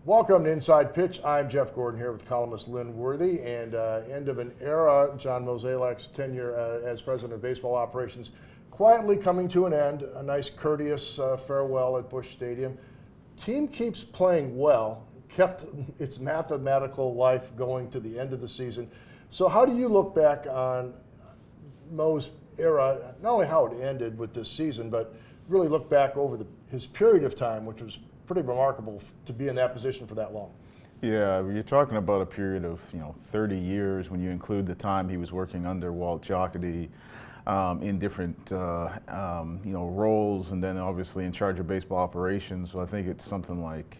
Welcome to Inside Pitch. I'm Jeff Gordon here with columnist Lynn Worthy, and end of an era. John Mozeliak's tenure as president of baseball operations quietly coming to an end. A nice courteous farewell at Busch Stadium. Team keeps playing well, kept its mathematical life going to the end of the season. So how do you look back on Mo's era, not only how it ended with this season, but really look back over his period of time, which was pretty remarkable to be in that position for that long? Yeah, you're talking about a period of 30 years when you include the time he was working under Walt Jocketty in different roles, and then obviously in charge of baseball operations. So I think it's something like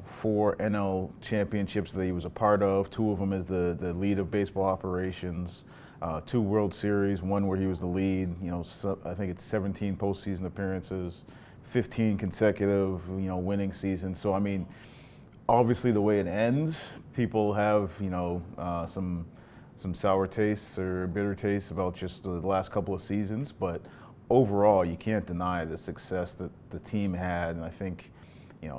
4 NL championships that he was a part of. 2 of them as the lead of baseball operations. 2 World Series, one where he was the lead. I think it's 17 postseason appearances. 15 consecutive, winning seasons. So I mean, obviously the way it ends, people have some sour tastes or bitter tastes about just the last couple of seasons. But overall, you can't deny the success that the team had. And I think,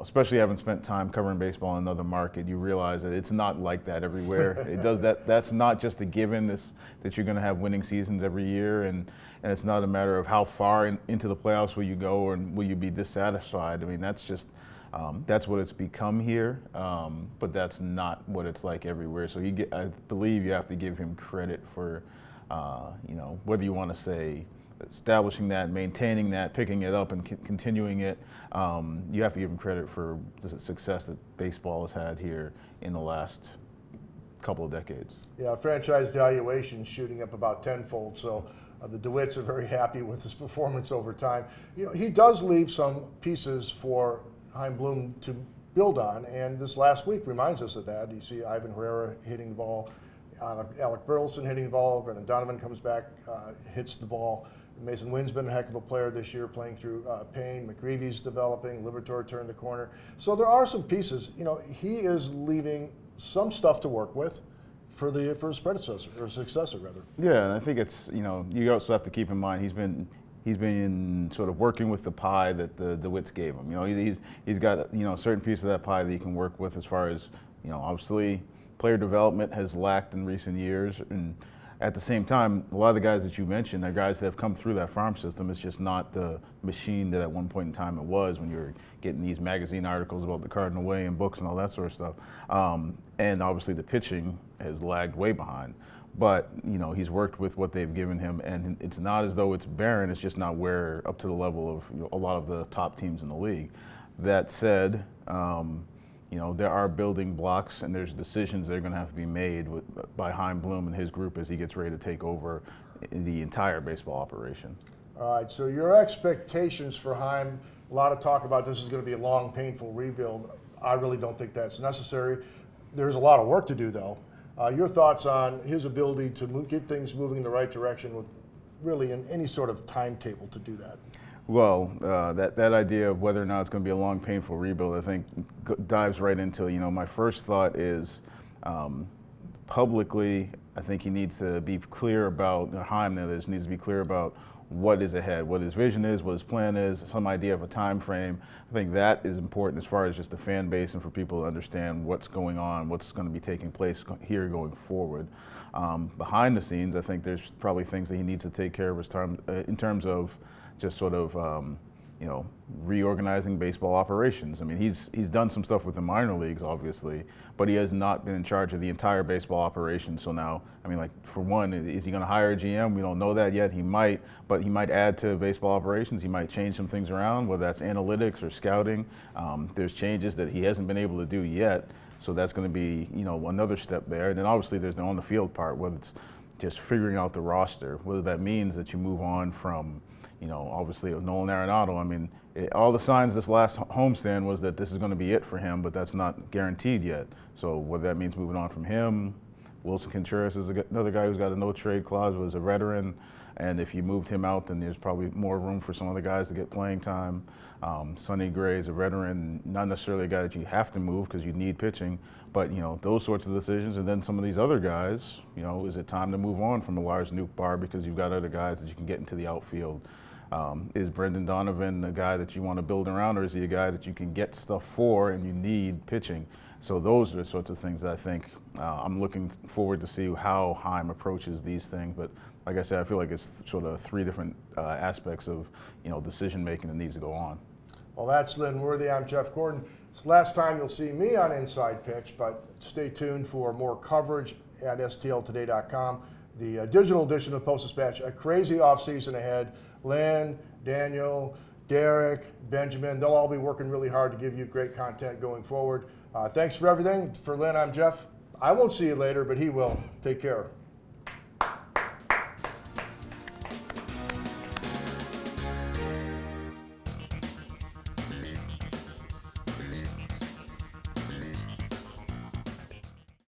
especially having spent time covering baseball in another market, you realize that it's not like that everywhere. It does that. That's not just a given. That you're going to have winning seasons every year, and it's not a matter of how far into the playoffs will you go or will you be dissatisfied. I mean, that's just that's what it's become here, but that's not what it's like everywhere. So I believe you have to give him credit for whether you want to say establishing that, maintaining that, picking it up, and continuing it. You have to give him credit for the success that baseball has had here in the last couple of decades. Yeah, franchise valuation shooting up about tenfold. So the DeWitts are very happy with his performance over time. He does leave some pieces for Chaim Bloom to build on, and this last week reminds us of that. You see Ivan Herrera hitting the ball, Alec Burleson hitting the ball, Brendan Donovan comes back, hits the ball. Mason Wynn's been a heck of a player this year, playing through pain. McGreevy's developing. Liberatore turned the corner. So there are some pieces. He is leaving some stuff to work with for his predecessor or successor, rather. Yeah, and I think it's you also have to keep in mind he's been sort of working with the pie that the DeWitts gave him. He's got a certain piece of that pie that he can work with as far as obviously player development has lacked in recent years, and at the same time, a lot of the guys that you mentioned are guys that have come through that farm system. It's just not the machine that at one point in time it was when you were getting these magazine articles about the Cardinal Way and books and all that sort of stuff. And obviously the pitching has lagged way behind. But, he's worked with what they've given him, and it's not as though it's barren. It's just not up to the level of a lot of the top teams in the league. That said, there are building blocks and there's decisions that are going to have to be made by Chaim Bloom and his group as he gets ready to take over the entire baseball operation. All right, so your expectations for Chaim, a lot of talk about this is going to be a long, painful rebuild. I really don't think that's necessary. There's a lot of work to do, though. Your thoughts on his ability to get things moving in the right direction with really in any sort of timetable to do that? Well, that idea of whether or not it's going to be a long, painful rebuild, I think dives right into, my first thought is publicly, I think he needs to be clear about, Chaim needs to be clear about what is ahead, what his vision is, what his plan is, some idea of a time frame. I think that is important as far as just the fan base and for people to understand what's going on, what's going to be taking place here going forward. Behind the scenes, I think there's probably things that he needs to take care of in terms of just sort of, reorganizing baseball operations. I mean, he's done some stuff with the minor leagues, obviously, but he has not been in charge of the entire baseball operation. So now, for one, is he going to hire a GM? We don't know that yet. He might, but he might add to baseball operations. He might change some things around, whether that's analytics or scouting. There's changes that he hasn't been able to do yet. So that's going to be, another step there. And then obviously there's the on the field part, whether it's just figuring out the roster, whether that means that you move on from, obviously Nolan Arenado. All the signs this last homestand was that this is going to be it for him, but that's not guaranteed yet. So whether that means moving on from him, Wilson Contreras is another guy who's got a no-trade clause, was a veteran, and if you moved him out, then there's probably more room for some other guys to get playing time. Sonny Gray is a veteran, not necessarily a guy that you have to move because you need pitching, but those sorts of decisions. And then some of these other guys, is it time to move on from a Lars Nootbaar because you've got other guys that you can get into the outfield? Is Brendan Donovan the guy that you want to build around, or is he a guy that you can get stuff for and you need pitching? So those are the sorts of things that I think I'm looking forward to see how Chaim approaches these things. But like I said, I feel like it's sort of three different aspects of decision making that needs to go on. Well, that's Lynn Worthy. I'm Jeff Gordon. It's the last time you'll see me on Inside Pitch, but stay tuned for more coverage at stltoday.com. The digital edition of the Post-Dispatch, a crazy offseason ahead. Lynn, Daniel, Derek, Benjamin, they'll all be working really hard to give you great content going forward. Thanks for everything. For Lynn, I'm Jeff. I won't see you later, but he will. Take care.